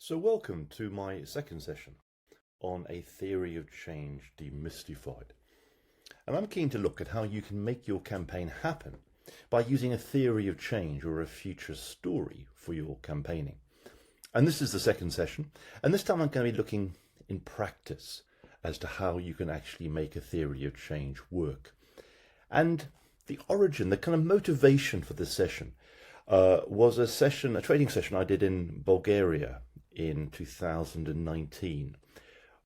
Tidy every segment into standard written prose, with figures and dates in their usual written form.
So welcome to my second session on a theory of change demystified. And I'm keen to look at how you can make your campaign happen by using a theory of change or a future story for your campaigning. And this is the second session, and this time I'm going to be looking in practice as to how you can actually make a theory of change work. And the origin, the kind of motivation for this session was a training session I did in Bulgaria in 2019,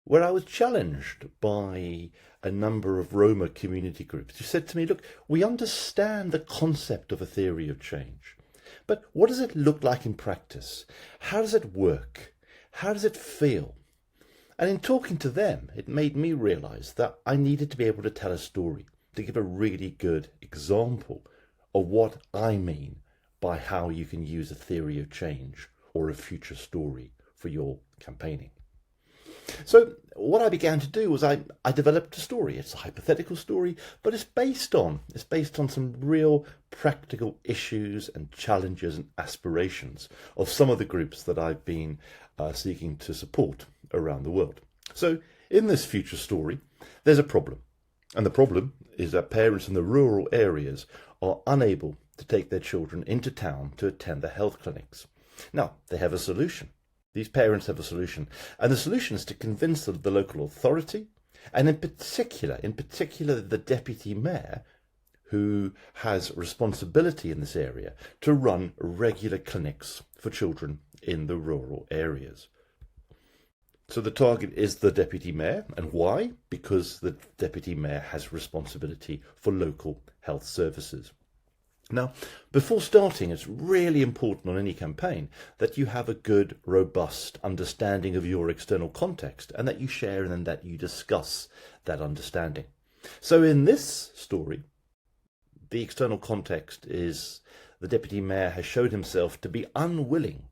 where I was challenged by a number of Roma community groups who said to me, look, we understand the concept of a theory of change, but what does it look like in practice? How does it work? How does it feel? And in talking to them, it made me realize that I needed to be able to tell a story, to give a really good example of what I mean by how you can use a theory of change or a future story for your campaigning. So what I began to do was I developed a story. It's a hypothetical story, but it's based on some real practical issues and challenges and aspirations of some of the groups that I've been seeking to support around the world. So in this future story, there's a problem. And the problem is that parents in the rural areas are unable to take their children into town to attend the health clinics. Now, they have a solution. These parents have a solution. And the solution is to convince the local authority, and in particular, the deputy mayor, who has responsibility in this area, to run regular clinics for children in the rural areas. So the target is the deputy mayor. And why? Because the deputy mayor has responsibility for local health services. Now, before starting, it's really important on any campaign that you have a good, robust understanding of your external context and that you share and that you discuss that understanding. So in this story, the external context is the deputy mayor has showed himself to be unwilling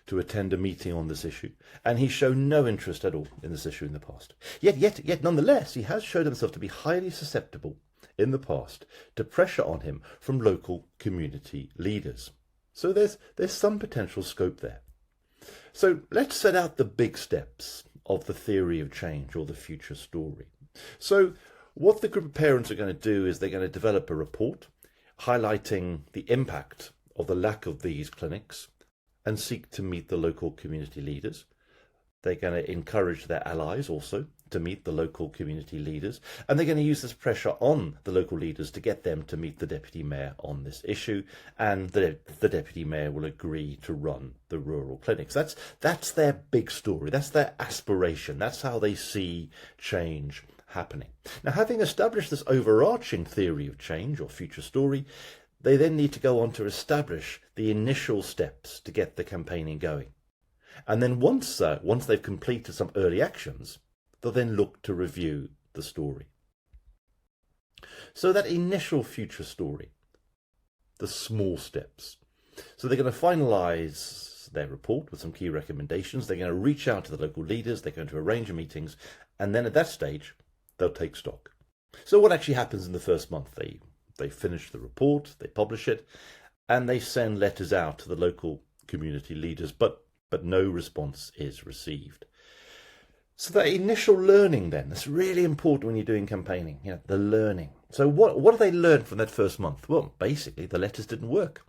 to attend a meeting on this issue, and he's shown no interest at all in this issue in the past. Yet, nonetheless, he has showed himself to be highly susceptible in the past to pressure on him from local community leaders. So there's some potential scope there. So let's set out the big steps of the theory of change or the future story. So what the group of parents are going to do is they're going to develop a report highlighting the impact of the lack of these clinics and seek to meet the local community leaders. They're going to encourage their allies also to meet the local community leaders, and they're going to use this pressure on the local leaders to get them to meet the deputy mayor on this issue, and the deputy mayor will agree to run the rural clinics. That's their big story. That's their aspiration. That's how they see change happening. Now, having established this overarching theory of change or future story, they then need to go on to establish the initial steps to get the campaigning going. And then once they've completed some early actions, they'll then look to review the story. So that initial future story, the small steps. So they're going to finalise their report with some key recommendations. They're going to reach out to the local leaders. They're going to arrange meetings. And then at that stage, they'll take stock. So what actually happens in the first month? They finish the report, they publish it, and they send letters out to the local community leaders, but no response is received. So that initial learning then, that's really important when you're doing campaigning, the learning. So what do they learn from that first month? Well, basically the letters didn't work,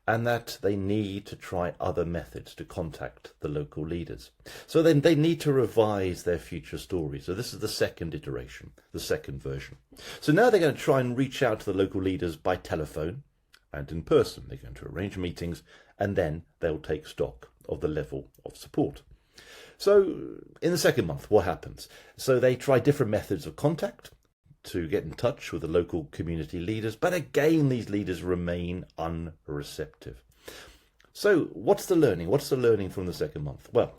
and that they need to try other methods to contact the local leaders. So then they need to revise their future story. So this is the second iteration, the second version. So now they're going to try and reach out to the local leaders by telephone and in person. They're going to arrange meetings, and then they'll take stock of the level of support. So in the second month, what happens? So they try different methods of contact to get in touch with the local community leaders, but again, these leaders remain unreceptive. So what's the learning? What's the learning from the second month? Well,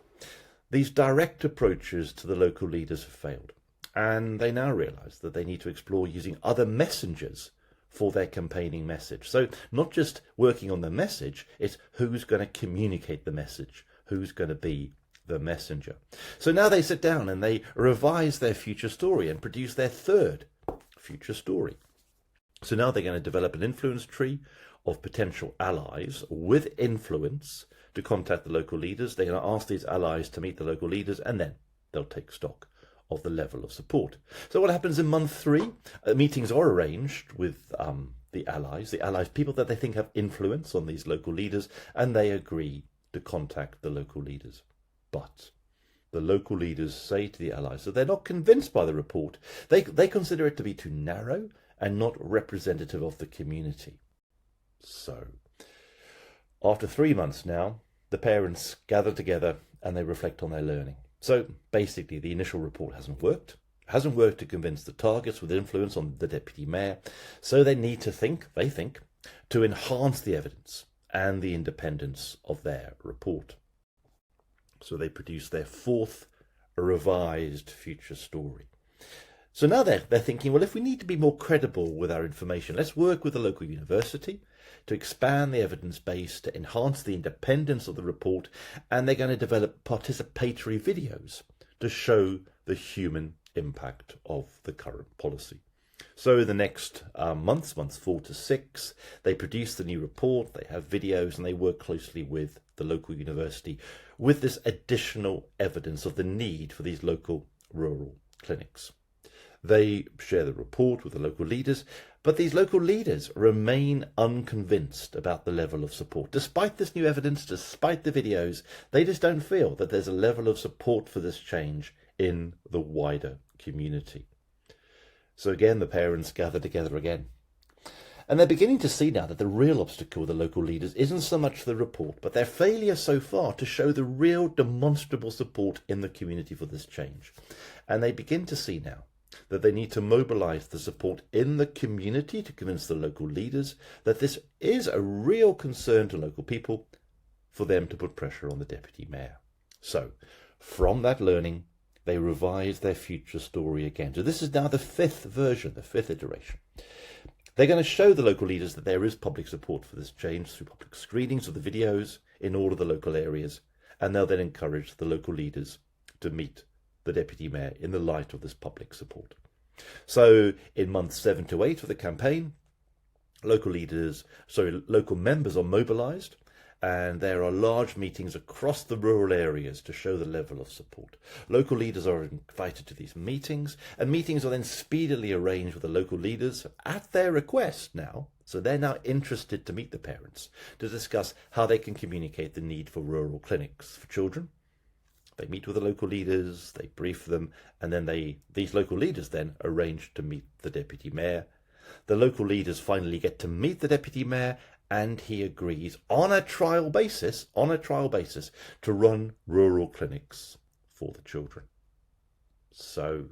these direct approaches to the local leaders have failed, and they now realise that they need to explore using other messengers for their campaigning message. So not just working on the message, it's who's going to communicate the message, who's going to be the messenger. So now they sit down and they revise their future story and produce their third future story. So now they're going to develop an influence tree of potential allies with influence to contact the local leaders. They're going to ask these allies to meet the local leaders, and then they'll take stock of the level of support. So what happens in month 3? Meetings are arranged with the allies, people that they think have influence on these local leaders, and they agree to contact the local leaders. But the local leaders say to the allies that they're not convinced by the report. They consider it to be too narrow and not representative of the community. So, after 3 months now, the parents gather together and they reflect on their learning. So, basically, the initial report hasn't worked. Hasn't worked to convince the targets with influence on the deputy mayor. So they need to think, to enhance the evidence and the independence of their report. So they produce their 4th revised future story. So now they're thinking, well, if we need to be more credible with our information, let's work with the local university to expand the evidence base, to enhance the independence of the report, and they're going to develop participatory videos to show the human impact of the current policy. So the next months 4 to 6, they produce the new report, they have videos, and they work closely with the local university with this additional evidence of the need for these local rural clinics. They share the report with the local leaders, but these local leaders remain unconvinced about the level of support. Despite this new evidence, despite the videos, they just don't feel that there's a level of support for this change in the wider community. So again, the parents gather together again. And they're beginning to see now that the real obstacle with the local leaders isn't so much the report, but their failure so far to show the real demonstrable support in the community for this change. And they begin to see now that they need to mobilize the support in the community to convince the local leaders that this is a real concern to local people for them to put pressure on the deputy mayor. So, from that learning, they revise their future story again. So this is now the 5th version, the 5th iteration. They're going to show the local leaders that there is public support for this change through public screenings of the videos in all of the local areas, and they'll then encourage the local leaders to meet the deputy mayor in the light of this public support. So in months 7 to 8 of the campaign, local members are mobilized, and there are large meetings across the rural areas to show the level of support. Local leaders are invited to these meetings, and meetings are then speedily arranged with the local leaders at their request now. So they're now interested to meet the parents to discuss how they can communicate the need for rural clinics for children. They meet with the local leaders, they brief them, and then these local leaders then arrange to meet the deputy mayor. The local leaders finally get to meet the deputy mayor, and he agrees on a trial basis to run rural clinics for the children. So,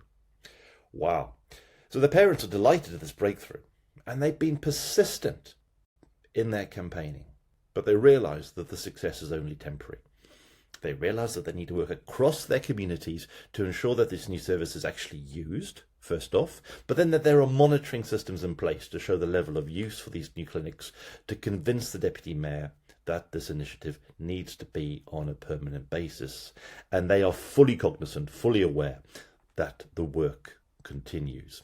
wow. So the parents are delighted at this breakthrough, and they've been persistent in their campaigning, but they realise that the success is only temporary. They realise that they need to work across their communities to ensure that this new service is actually used, first off, but then that there are monitoring systems in place to show the level of use for these new clinics to convince the deputy mayor that this initiative needs to be on a permanent basis. And they are fully cognizant, fully aware that the work continues.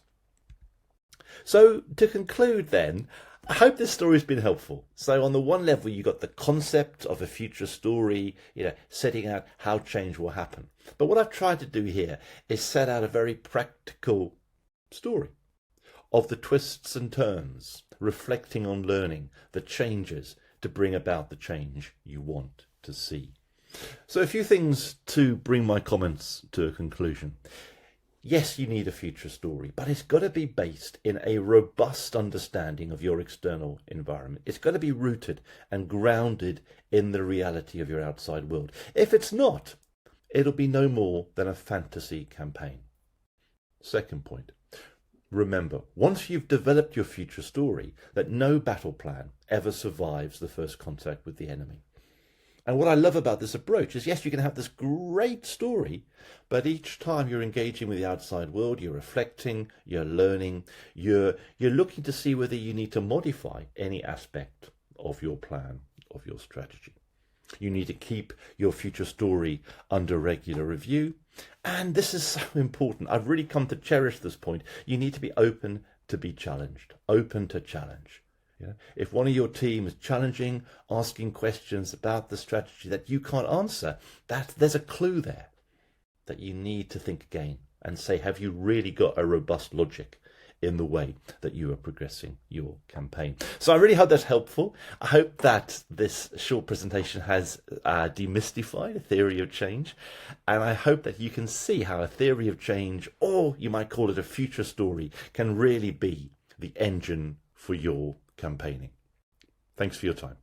So to conclude then, I hope this story has been helpful. So on the one level, you got the concept of a future story, setting out how change will happen. But what I've tried to do here is set out a very practical story of the twists and turns, reflecting on learning, the changes to bring about the change you want to see. So a few things to bring my comments to a conclusion. Yes, you need a future story, but it's got to be based in a robust understanding of your external environment. It's got to be rooted and grounded in the reality of your outside world. If it's not, it'll be no more than a fantasy campaign. Second point, remember, once you've developed your future story, that no battle plan ever survives the first contact with the enemy. And what I love about this approach is, yes, you can have this great story, but each time you're engaging with the outside world, you're reflecting, you're learning, you're looking to see whether you need to modify any aspect of your plan, of your strategy. You need to keep your future story under regular review. And this is so important. I've really come to cherish this point. You need to be open to be challenged, open to challenge. If one of your team is challenging, asking questions about the strategy that you can't answer, there's a clue there that you need to think again and say, have you really got a robust logic in the way that you are progressing your campaign? So I really hope that's helpful. I hope that this short presentation has demystified a theory of change, and I hope that you can see how a theory of change, or you might call it a future story, can really be the engine for your campaigning. Thanks for your time.